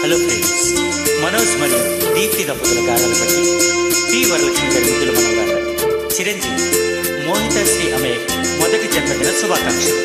Hello friends, Manoj మరియు దీప్తి దంపతుల గారాలు బట్టి టి వరలక్ష్మి గారి ముద్దుల మనవరాలు చిరంజీవి మోహిత శ్రీ అమే మొదటి జన్మదిన శుభాకాంక్షలు.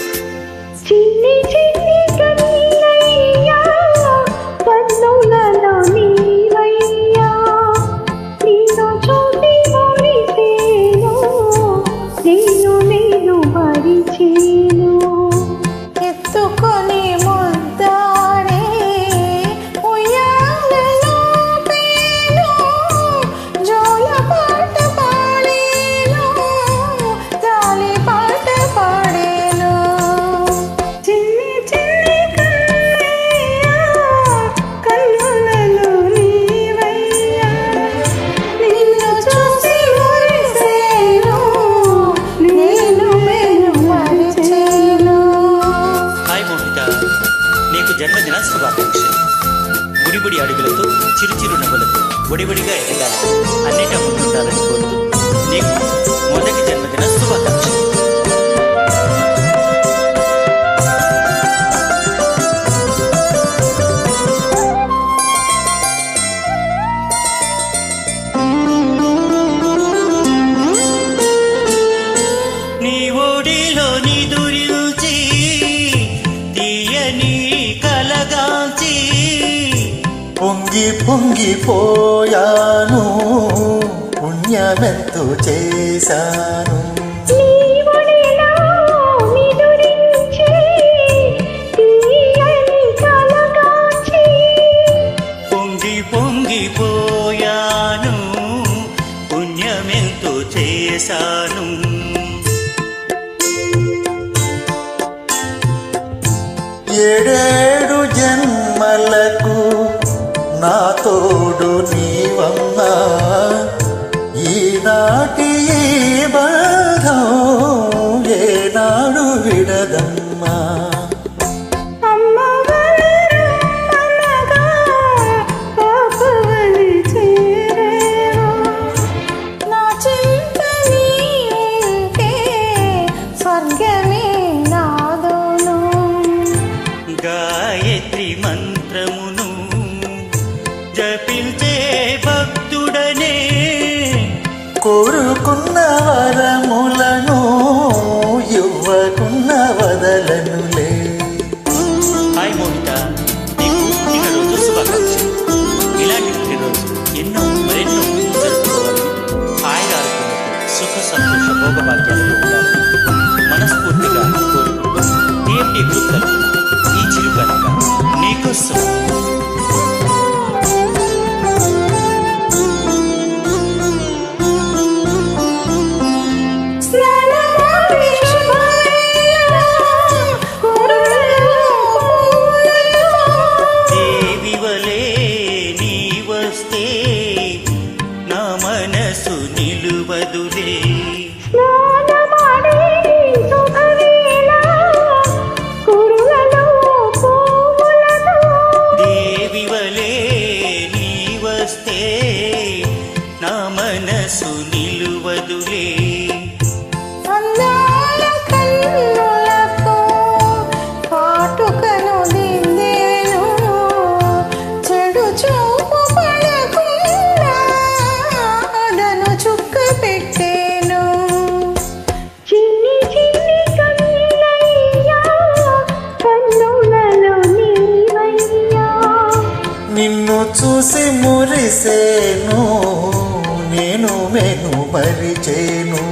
నీకు జన్మదిన శుభాకాంక్షలు. బుడిబుడి అడుగులతో చిరుచిరు నవ్వులతో బుడిబుడిగా ఎదగాలి, అన్నిటా ముందుండాలని కోరుతూ నీకు మొదటి జన్మదిన శుభాకాంక్షలు. నీ ఓడిలో నీ దురించి కలగాంచి పొంగి పొంగిపోయాను, పుణ్యమెంతో చేశాను. పొంగి పొంగిపోయాను, పుణ్యమెంతో చేశాను. ఏడేడు జన్మలకు నా తోడు నీవమ్మా, ఈనాటి ఈ బంధం ఏనాడు విడదమ్మా. గాయత్రి మంత్రమును జపించే భక్తుడనే కోరుకున్న వరములను ఇవ్వకున్న వదలనులే. హాయ్ మోహిత, నీకు పుట్టినరోజు శుభాకాంక్షలు. ఇలాంటి పుట్టినరోజు ఎన్నో మరెన్నో జరుపుకోవాలని, హాయిగా సుఖ సంతోష భోగభాగ్యాలతో ఉండాలి మనస్ఫూర్తిగా కోరుకుంటూ టీఎంటీ గ్రూప్ తరఫున ఈ చిరుకనక నీకోసం. దేవి వలే నీ వస్తే నా మనసు నిలువదులే. దేవి వలే నీ వస్తే నా మనసు నిలువదులే. నిన్ను చూసి మురిసేను, నేను మెను మరిచేను.